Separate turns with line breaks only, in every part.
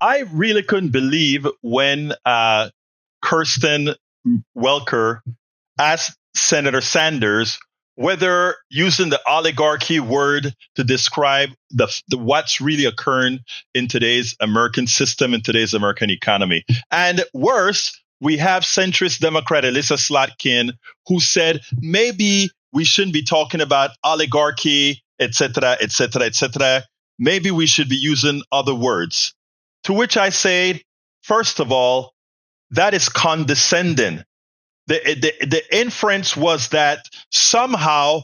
I really couldn't believe when Kirsten Welker asked Senator Sanders whether using the oligarchy word to describe the what's really occurring in today's American system, in today's American economy. And worse, we have centrist Democrat Elissa Slotkin, who said maybe we shouldn't be talking about oligarchy, et cetera, et cetera, et cetera. Maybe we should be using other words. To which I say, first of all, that is condescending. The inference was that somehow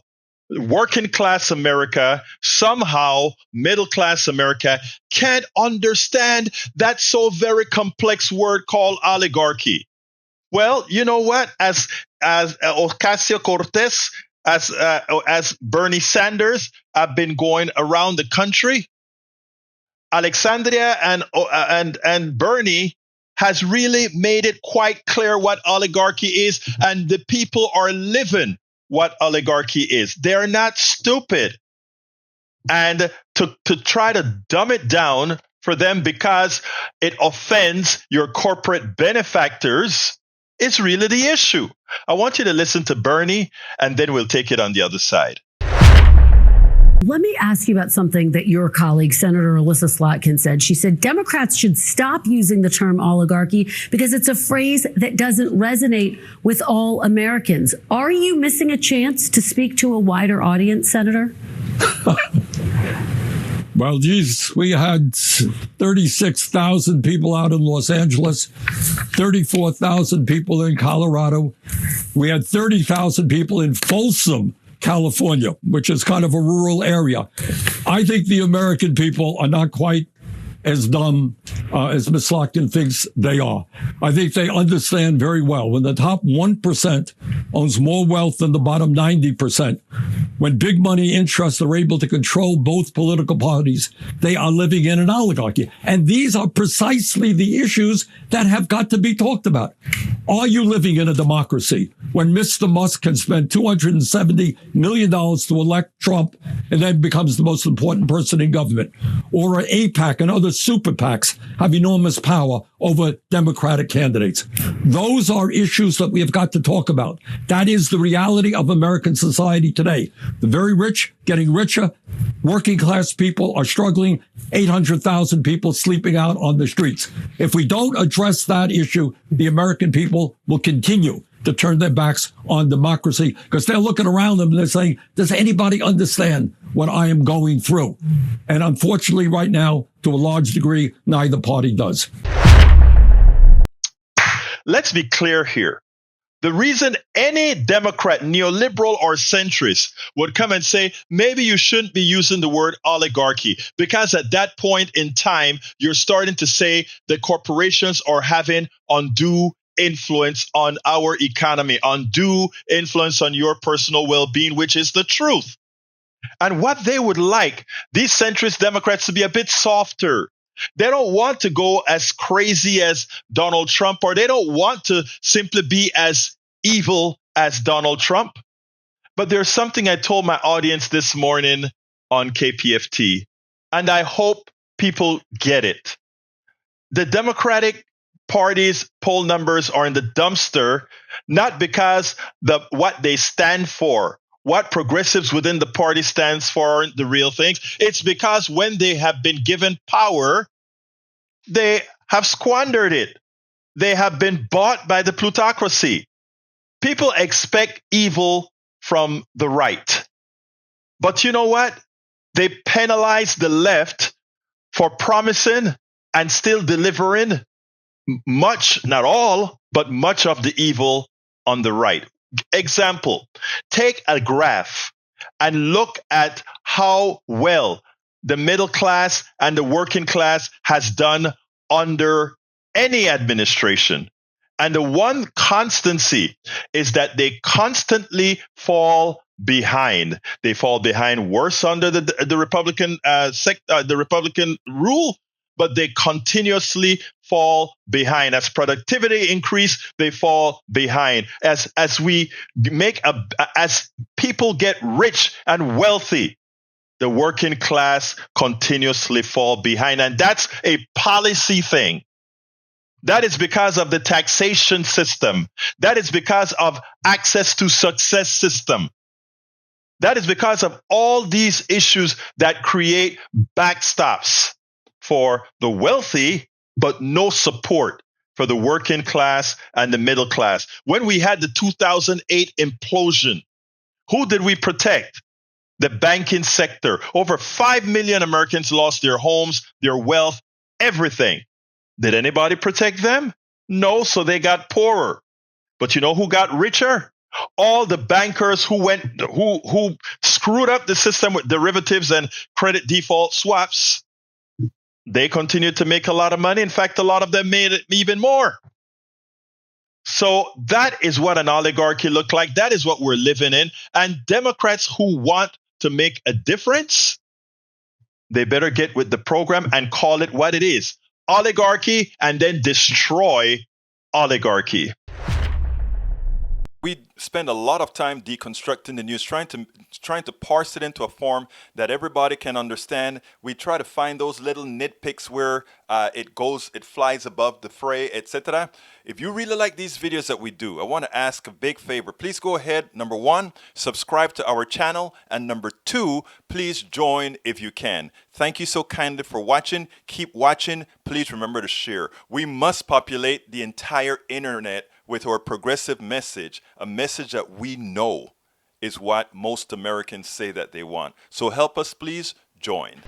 working class America, somehow middle class America can't understand that so very complex word called oligarchy. Well, you know what? As Ocasio-Cortez, as Bernie Sanders have been going around the country, Alexandria and Bernie has really made it quite clear what oligarchy is, and the people are living what oligarchy is. They're not stupid. And to try to dumb it down for them because it offends your corporate benefactors is really the issue. I want you to listen to Bernie, and then we'll take it on the other side.
Let me ask you about something that your colleague, Senator Elissa Slotkin, said. She said Democrats should stop using the term oligarchy because it's a phrase that doesn't resonate with all Americans. Are you missing a chance to speak to a wider audience, Senator?
Well, geez, we had 36,000 people out in Los Angeles, 34,000 people in Colorado. We had 30,000 people in Folsom, California, which is kind of a rural area. I think the American people are not quite as dumb as Ms. Slotkin thinks they are. I think they understand very well when the top 1% owns more wealth than the bottom 90%. When big money interests are able to control both political parties, they are living in an oligarchy. And these are precisely the issues that have got to be talked about. Are you living in a democracy when Mr. Musk can spend $270 million to elect Trump and then becomes the most important person in government? Or are AIPAC and other super PACs have enormous power over Democratic candidates? Those are issues that we have got to talk about. That is the reality of American society today. The very rich getting richer. Working class people are struggling. 800,000 people sleeping out on the streets. If we don't address that issue, the American people will continue to turn their backs on democracy because they're looking around them and they're saying, does anybody understand what I am going through? And unfortunately, right now, to a large degree, neither party does.
Let's be clear here. The reason any Democrat, neoliberal or centrist would come and say, maybe you shouldn't be using the word oligarchy, because at that point in time, you're starting to say that corporations are having undue influence on our economy, undue influence on your personal well-being, which is the truth. And what they would like, these centrist Democrats, to be a bit softer. They don't want to go as crazy as Donald Trump, or they don't want to simply be as evil as Donald Trump. But there's something I told my audience this morning on KPFT, and I hope people get it. The Democratic Party's poll numbers are in the dumpster, not because what they stand for, what progressives within the party stands for aren't the real things. It's because when they have been given power, they have squandered it. They have been bought by the plutocracy. People expect evil from the right. But you know what? They penalize the left for promising and still delivering much, not all, but much of the evil on the right. Example, take a graph and look at how well the middle class and the working class has done under any administration. And the one constancy is that they constantly fall behind. They fall behind worse under the Republican rule, but they continuously fall behind. As productivity increase, they fall behind. As people get rich and wealthy, the working class continuously fall behind. And that's a policy thing. That is because of the taxation system. That is because of access to success system. That is because of all these issues that create backstops for the wealthy, but no support for the working class and the middle class. When we had the 2008 implosion, who did we protect? The banking sector. Over 5 million Americans lost their homes, their wealth, everything. Did anybody protect them? No, so they got poorer. But you know who got richer? All the bankers who screwed up the system with derivatives and credit default swaps. They continued to make a lot of money. In fact, a lot of them made it even more. So that is what an oligarchy looked like. That is what we're living in. And Democrats who want to make a difference, they better get with the program and call it what it is. Oligarchy, and then destroy oligarchy.
We spend a lot of time deconstructing the news, trying to parse it into a form that everybody can understand. We try to find those little nitpicks where it flies above the fray, etc. If you really like these videos that we do, I want to ask a big favor. Please go ahead. Number one, subscribe to our channel. And number two, please join if you can. Thank you so kindly for watching. Keep watching. Please remember to share. We must populate the entire internet with our progressive message, a message that we know is what most Americans say that they want. So help us, please join.